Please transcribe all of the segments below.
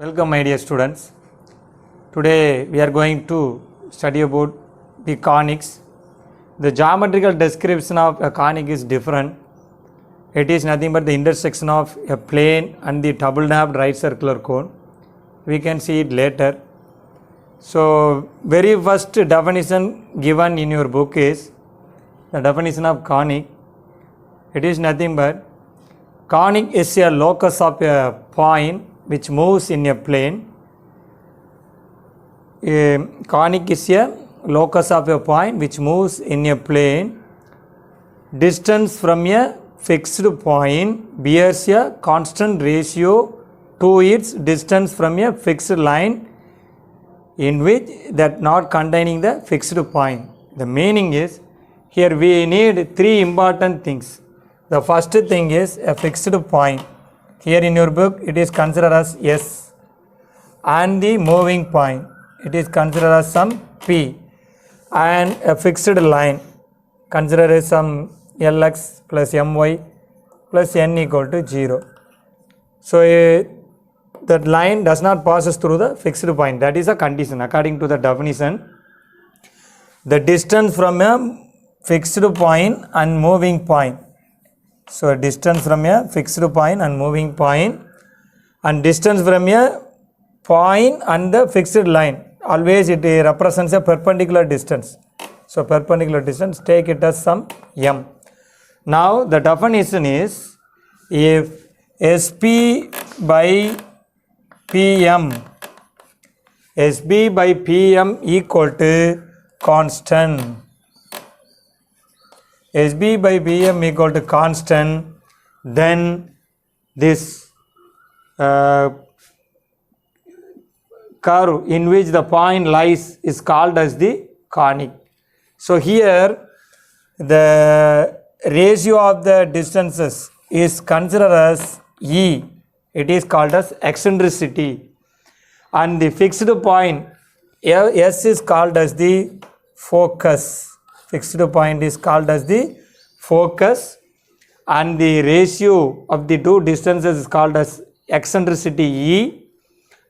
Welcome my dear students. Today we are going to study about the conics. The geometrical description of a conic is different. It is nothing but the intersection of a plane and the double napped right circular cone. We can see it later. So very first definition given in your book is the definition of conic. It is nothing but conic is a locus of a point which moves in a plane. A conic is a locus of a point which moves in a plane. Distance from a fixed point bears a constant ratio to its distance from a fixed line in which that not containing the fixed point. The meaning is here we need three important things. The first thing is a fixed point. Here in your book it is considered as S, and the moving point it is considered as some P, and a fixed line considered as some Lx plus My plus N equal to 0. So that line does not pass through the fixed point. That is a condition according to the definition. The distance from a fixed point and moving point. So distance from a fixed point and moving point, and distance from a point and the fixed line. Always it represents a perpendicular distance. So perpendicular distance, take it as some m. Now the definition is if SP by PM, SB by PM equal to constant. SB by PM equal to constant, then this curve in which the point lies is called as the conic. So here the ratio of the distances is considered as E. It is called as eccentricity, and the fixed point S is called as the focus. Fixed point is called as the focus, and the ratio of the two distances is called as eccentricity E,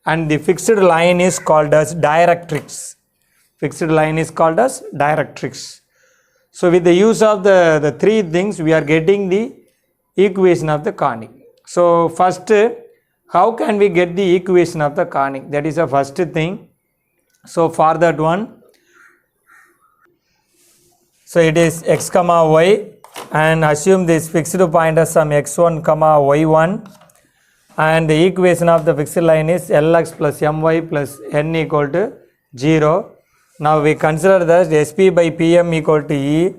and the fixed line is called as directrix. Fixed line is called as directrix. So with the use of the three things we are getting the equation of the conic. So first, how can we get the equation of the conic? That is the first thing. So for that one, so it is x comma y, and assume this fixed point as some x1 comma y1, and the equation of the fixed line is Lx plus My plus N equal to 0. Now we consider that SP by PM equal to E.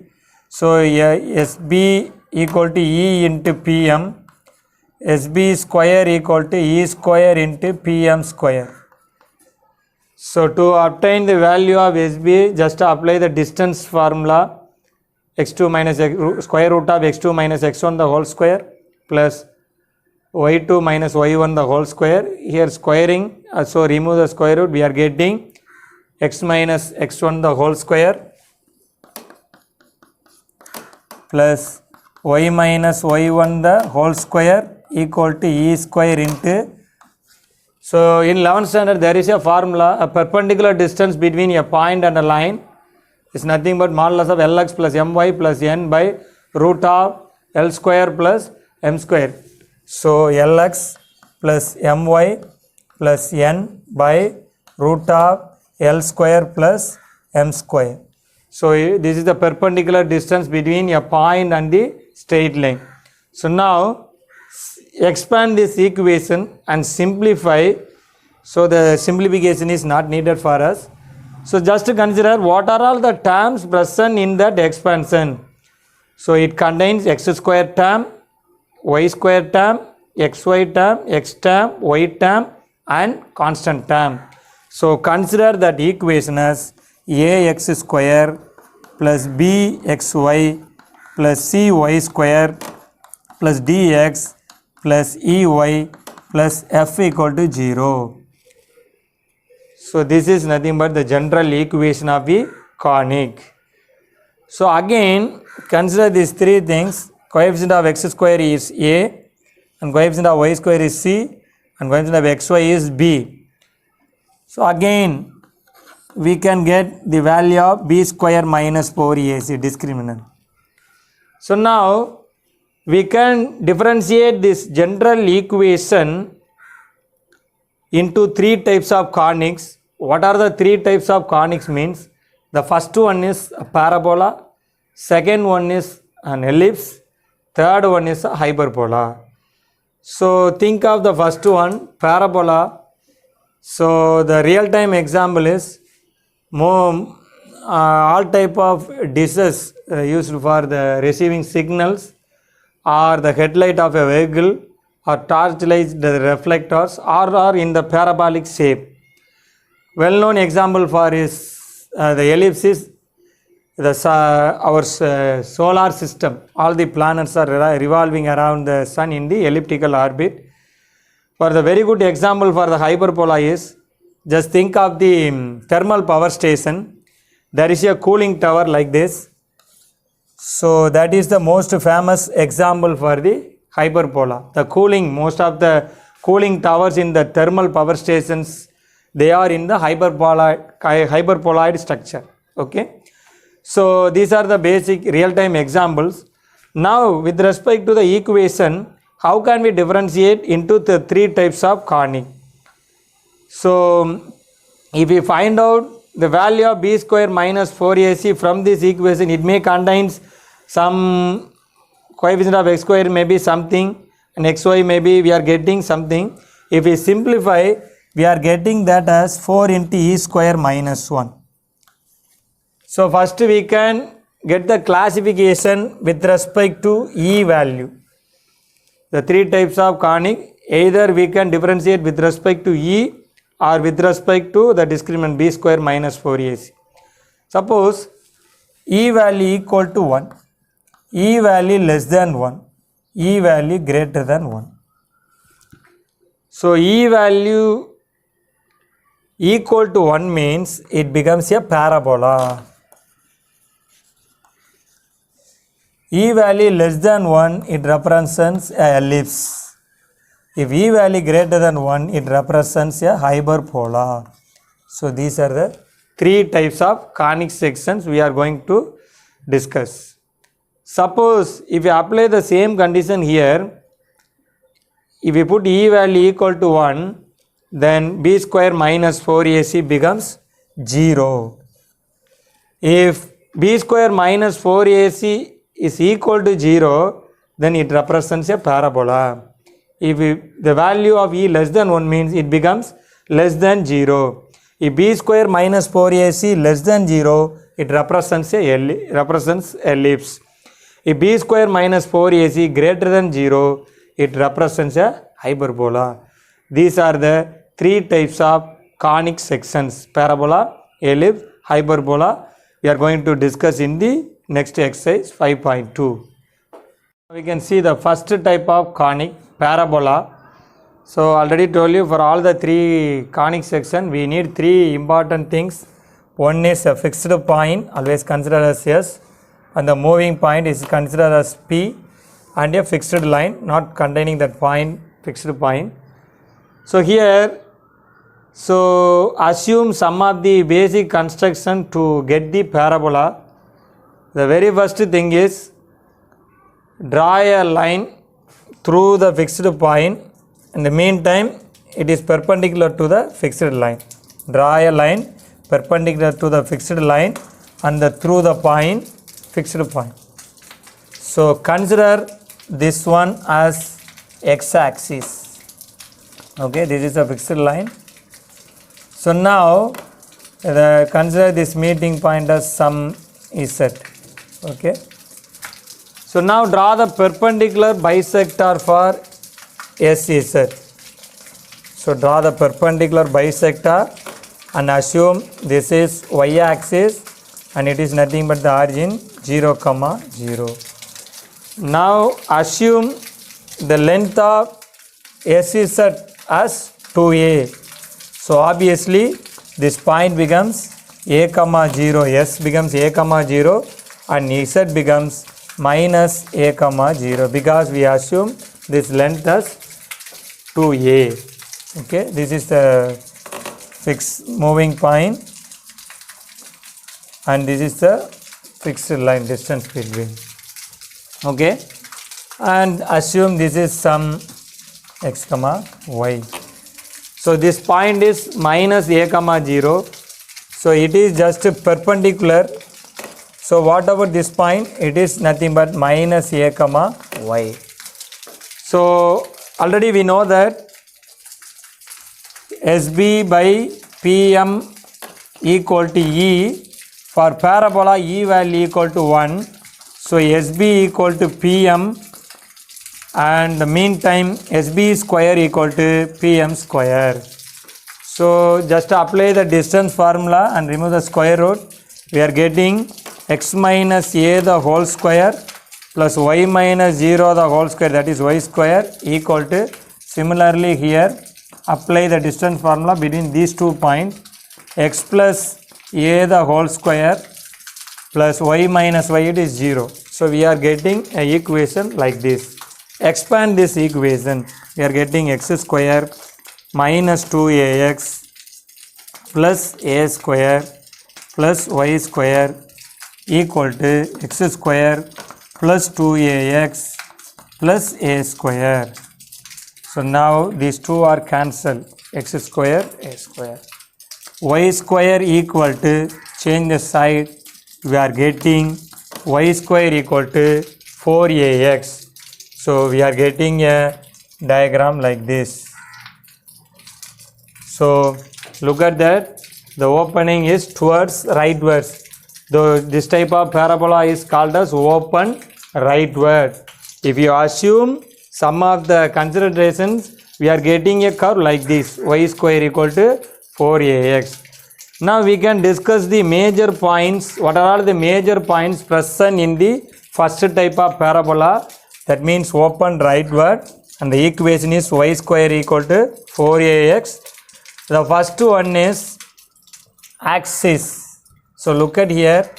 So SB equal to E into PM, SB square equal to E square into PM square. So to obtain the value of SB, just apply the distance formula, x2 minus square root of x2 minus x1 the whole square plus y2 minus y1 the whole square. Here squaring, so remove the square root, we are getting x minus x1 the whole square plus y minus y1 the whole square equal to E square into. So in 11th standard there is a formula, a perpendicular distance between a point and a line is nothing but modulus of Lx plus My plus N by root of L square plus M square. So Lx plus My plus N by root of L square plus M square. So this is the perpendicular distance between a point and the straight line. So now expand this equation and simplify. So the simplification is not needed for us. So just to consider what are all the terms present in that expansion. So it contains x square term, y square term, xy term, x term, y term, and constant term. So consider that equation as ax square plus bxy plus cy square plus dx plus ey plus f equal to 0. So this is nothing but the general equation of the conic. So again consider these three things. Coefficient of x square is a, and coefficient of y square is c, and coefficient of xy is b. So again we can get the value of b square minus 4ac discriminant. So now we can differentiate this general equation into three types of conics. What are the three types of conics means? The first one is a parabola, second one is an ellipse, third one is a hyperbola. So think of the first one, parabola. So the real-time example is all type of dishes used for the receiving signals, or the headlight of a vehicle, or torchlight, the reflectors, are in the parabolic shape. Well-known example for is the ellipse is our solar system. All the planets are revolving around the sun in the elliptical orbit. For the very good example for the hyperbola is, just think of the thermal power station. There is a cooling tower like this. So that is the most famous example for the hyperbola. The cooling, most of the cooling towers in the thermal power stations, they are in the hyperboloid structure. Okay. So these are the basic real-time examples. Now with respect to the equation, how can we differentiate into the three types of conic? So if we find out the value of b square minus 4ac from this equation, it may contains some coefficient of x square may be something, and xy maybe we are getting something. If we simplify, we are getting that as 4 into e square minus 1. So first we can get the classification with respect to e value. The three types of conic, either we can differentiate with respect to e or with respect to the discriminant b square minus 4ac. Suppose e value equal to 1, e value less than 1, e value greater than 1. So e value equal to 1 means it becomes a parabola. E value less than 1, it represents a ellipse. If e value greater than 1, it represents a hyperbola. So these are the three types of conic sections we are going to discuss. Suppose if you apply the same condition here, if you put e value equal to 1, then b square minus 4ac becomes 0. If b square minus 4ac is equal to 0, then it represents a parabola. If the value of e less than 1 means it becomes less than 0. If b square minus 4ac less than 0, it represents ellipse. If b square minus 4ac greater than 0, it represents a hyperbola. These are the three types of conic sections: parabola, ellipse, hyperbola. We are going to discuss in the next exercise 5.2. We can see the first type of conic, parabola. So already told you, for all the three conic section we need three important things. One is a fixed point, always considered as S, and the moving point is considered as P, and a fixed line not containing that point, fixed point. So here, so assume some of the basic construction to get the parabola. The very first thing is draw a line through the fixed point. In the meantime, it is perpendicular to the fixed line. Draw a line perpendicular to the fixed line and through the point, fixed point. So consider this one as x-axis. Okay, this is a fixed line. So now consider this meeting point as some z. Okay. So now draw the perpendicular bisector for SZ. So draw the perpendicular bisector and assume this is y-axis and it is nothing but the origin 0, 0. Now assume the length of SZ as 2a. So obviously this point becomes a, 0, S becomes a, 0 and Z becomes minus a, 0 because we assume this length as 2a. Okay, this is the fixed moving point, and this is the fixed line distance between. Okay, and assume this is some x comma y. So this point is minus a comma 0. So it is just perpendicular. So what about this point? It is nothing but minus a comma y. So already we know that SB by PM equal to E. For parabola, E value equal to 1. So SB equal to PM, and the meantime SB square equal to PM square. So just apply the distance formula and remove the square root. We are getting x minus a the whole square plus y minus 0 the whole square, that is y square, equal to, similarly here apply the distance formula between these 2 points, x plus a the whole square plus y minus y, it is 0. So we are getting an equation like this. Expand this equation, we are getting x square minus 2ax plus a square plus y square equal to x square plus 2ax plus a square. So now these two are cancelled, x square, a square. Y square equal to, change the side, we are getting y square equal to 4ax. So we are getting a diagram like this. So look at that, the opening is towards rightwards. Though this type of parabola is called as open rightward. If you assume some of the considerations, we are getting a curve like this, y square equal to 4ax. Now we can discuss the major points. What are all the major points present in the first type of parabola? That means open rightward, and the equation is y square equal to 4ax. The first one is axis. So look at here.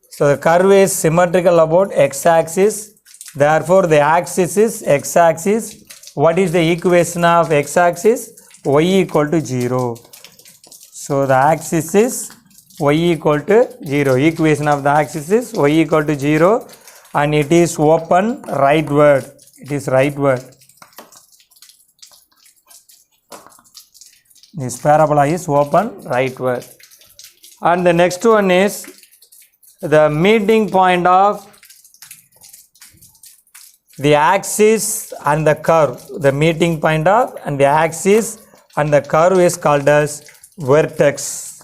So the curve is symmetrical about x-axis. Therefore the axis is x-axis. What is the equation of x-axis? Y equal to 0. So the axis is y equal to 0. Equation of the axis is y equal to 0, and it is open rightward. It is rightward. This parabola is open rightward. And the next one is the meeting point of the axis and the curve. The meeting point of and the axis and the curve is called as vertex.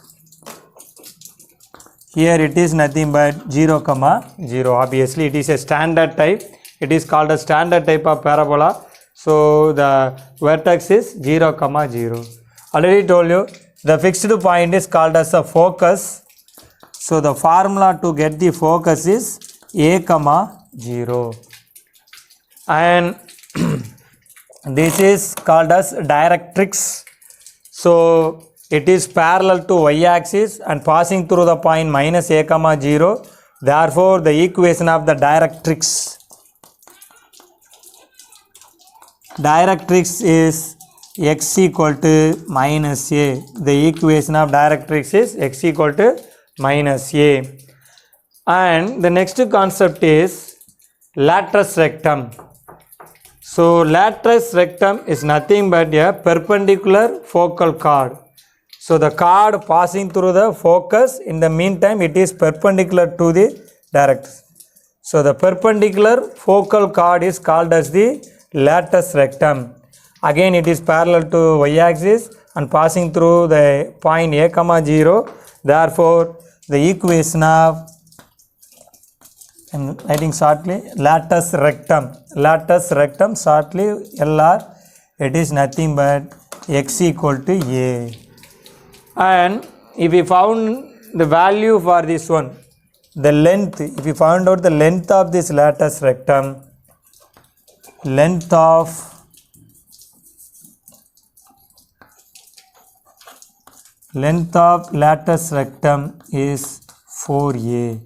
Here it is nothing but 0, 0. Obviously it is a standard type. It is called a standard type of parabola. So the vertex is 0, 0. Already told you the fixed point is called as a focus. So the formula to get the focus is a, 0. And this is called as directrix. So it is parallel to y-axis and passing through the point minus a, 0. Therefore the equation of the directrix is x equal to minus a. The equation of directrix is x equal to minus a. And the next concept is latrus rectum. So latrus rectum is nothing but a perpendicular focal chord. So the chord passing through the focus, in the meantime it is perpendicular to the directrix. So the perpendicular focal chord is called as the latrus rectum. Again it is parallel to y-axis and passing through the point a, 0. Therefore the equation of, I am writing shortly, latrus rectum shortly LR, it is nothing but x equal to a. And if we found the value for this one, the length, if we found out the length of this latrus rectum, length of latrus rectum is 4a.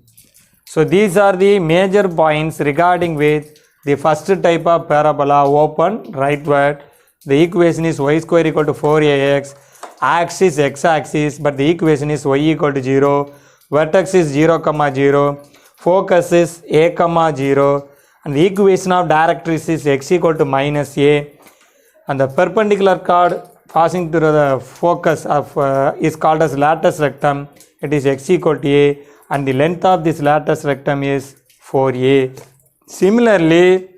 So these are the major points regarding with the first type of parabola, open rightward. the equation is y square equal to 4ax, axis x-axis, but the equation is y equal to 0, vertex is 0, 0, focus is a, 0, and the equation of directrix is x equal to minus a, and the perpendicular chord passing through the focus of is called as latus rectum. It is x equal to a, and the length of this latus rectum is 4a. Similarly,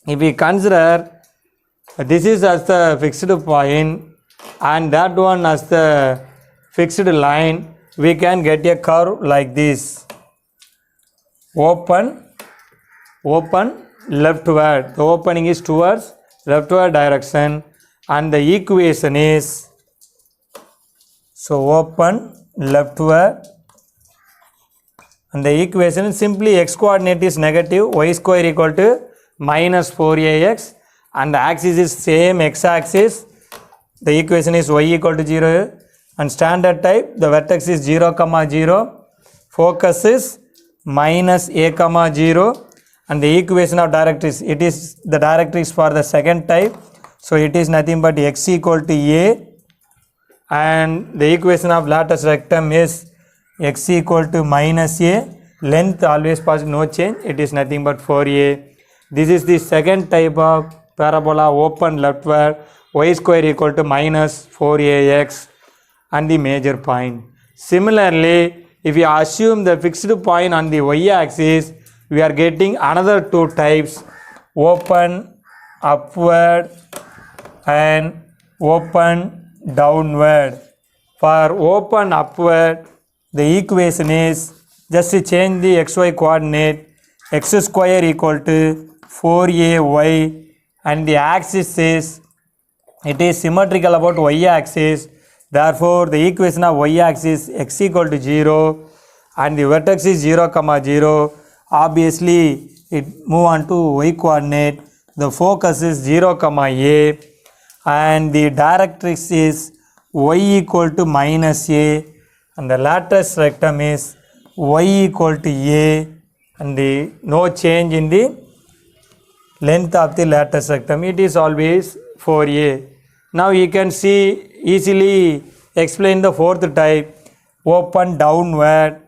if we consider this is as the fixed point and that one as the fixed line, we can get a curve like this. Open leftward. The opening is towards leftward direction, and the equation is, so open leftward, and the equation is simply x coordinate is negative, y square equal to minus 4ax, and the axis is same x axis. The equation is y equal to 0, and standard type, the vertex is 0, 0, focus is minus a, 0, and the equation of directrix, it is the directrix for the second type, so it is nothing but x equal to a, and the equation of latus rectum is x equal to minus a, length always positive, no change, it is nothing but 4a. This is the second type of parabola, open leftward, y square equal to minus 4ax, and the major point. Similarly, if we assume the fixed point on the y-axis, we are getting another two types, open upward and open downward. For open upward, the equation is just to change the xy coordinate, x square equal to 4ay, and the axis is, it is symmetrical about y-axis. Therefore, the equation of y-axis x equal to 0, and the vertex is 0, 0. Obviously, it move on to y coordinate. The focus is 0, a, and the directrix is y equal to minus a, and the latus rectum is y equal to a, and the no change in the length of the latus rectum. It is always 4a. Now you can see easily explain the fourth type, open downward,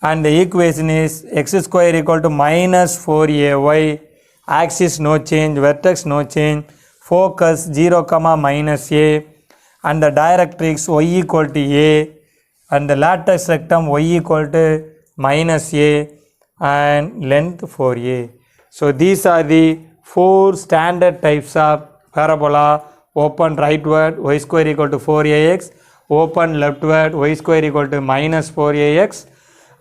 and the equation is x square equal to minus 4ay, axis no change, vertex no change, focus 0, minus a, and the directrix y equal to a, and the latus rectum y equal to minus a, and length 4a. So these are the four standard types of parabola: open rightward, y square equal to 4ax, open leftward, y square equal to minus 4ax,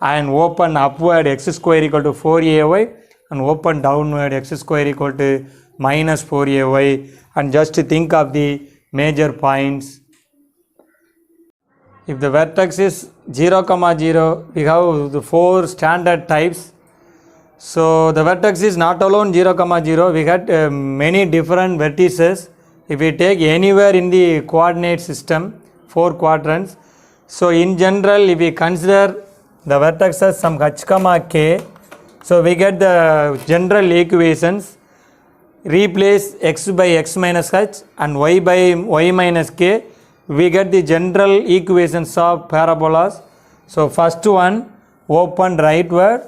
and open upward, x square equal to 4ay, and open downward, x square equal to minus 4ay. And just to think of the major points. If the vertex is 0, 0, we have the four standard types. So the vertex is not alone 0, 0, we got many different vertices. If we take anywhere in the coordinate system, 4 quadrants. So in general, if we consider the vertices some h, k, so we get the general equations. Replace x by x minus h and y by y minus k. We get the general equations of parabolas. So first one, open rightward,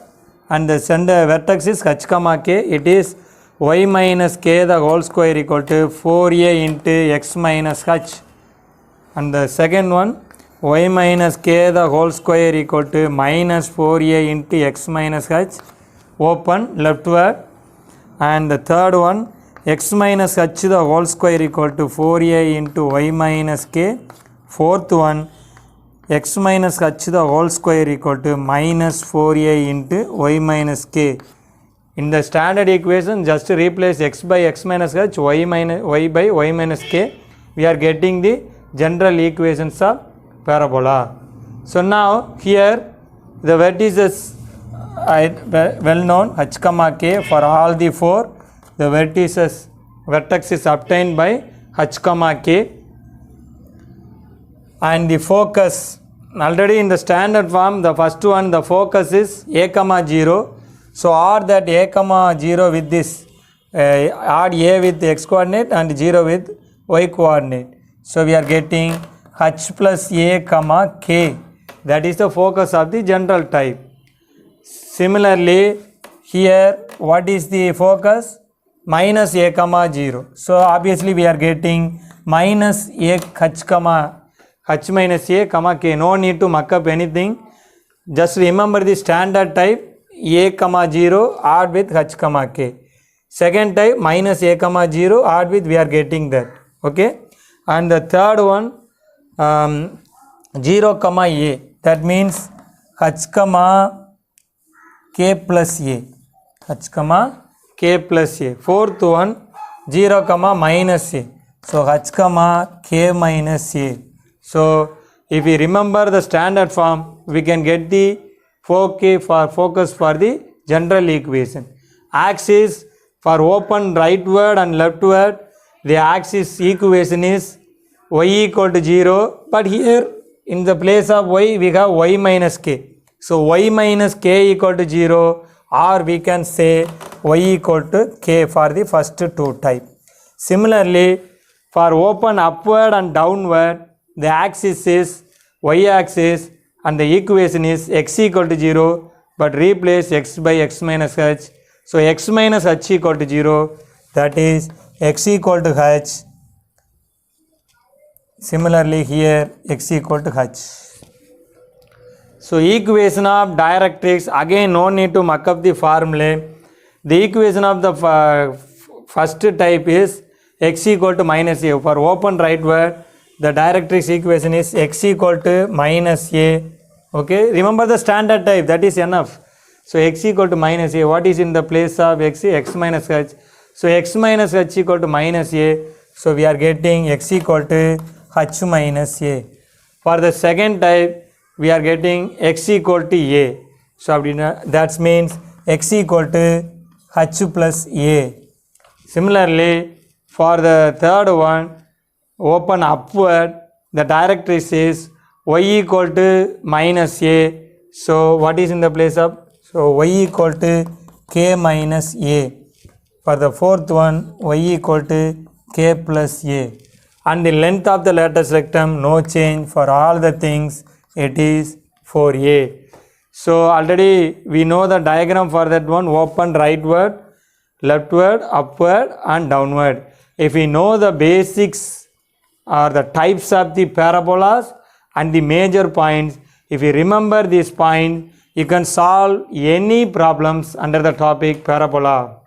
and the center vertex is h, k. It is y minus k the whole square equal to 4a into x minus h. And the second one, y minus k the whole square equal to minus 4a into x minus h, open leftward. And the third one, x minus h the whole square equal to 4a into y minus k. Fourth one, x minus h the whole square equal to minus 4a into y minus k. In the standard equation, just to replace x by x minus h, y by y minus k, we are getting the general equations of parabola. So now here the vertices are well known, h, k, for all the four. The vertex is obtained by h, k, and the focus already in the standard form. The first one, the focus is a, 0. So add that a, 0 with this, add a with x coordinate and 0 with y coordinate. So we are getting h plus a comma k. That is the focus of the general type. Similarly, here what is the focus? Minus a comma 0. So obviously we are getting minus a h comma h minus a comma k. No need to muck up anything. Just remember the standard type a comma 0 odd with h comma k. Second type minus a comma 0 odd with we are getting that. Okay. And the third one 0 comma a. That means h comma k plus a. h comma k plus a. Fourth one 0 comma minus a. So h comma k minus a. So if we remember the standard form, we can get the 4k for focus for the general equation. Axis for open rightward and leftward, the axis equation is y equal to 0, but here in the place of y we have y minus k. So y minus k equal to 0, or we can say y equal to k for the first two type. Similarly, for open upward and downward, the axis is y axis and the equation is x equal to 0, but replace x by x minus h. So x minus h equal to 0, that is x equal to h. Similarly here x equal to h. So equation of directrix, again no need to muck up the formula. The equation of the first type is x equal to minus a. For open rightward, the directrix equation is x equal to minus a. Okay, remember the standard type, that is enough. So x equal to minus a. What is in the place of x? X minus h. So x minus h equal to minus a. So we are getting x equal to h minus a. For the second type, we are getting x equal to a. So that means x equal to h plus a. Similarly, for the third one, open upward, the directrix is y equal to minus a. So what is in the place of? So y equal to k minus a. For the fourth one, y equal to k plus a. And the length of the lateral rectum, no change. For all the things, it is 4a. So already we know the diagram for that one: open rightward, leftward, upward and downward. If we know the basics or the types of the parabolas and the major points, if you remember these points, you can solve any problems under the topic parabola.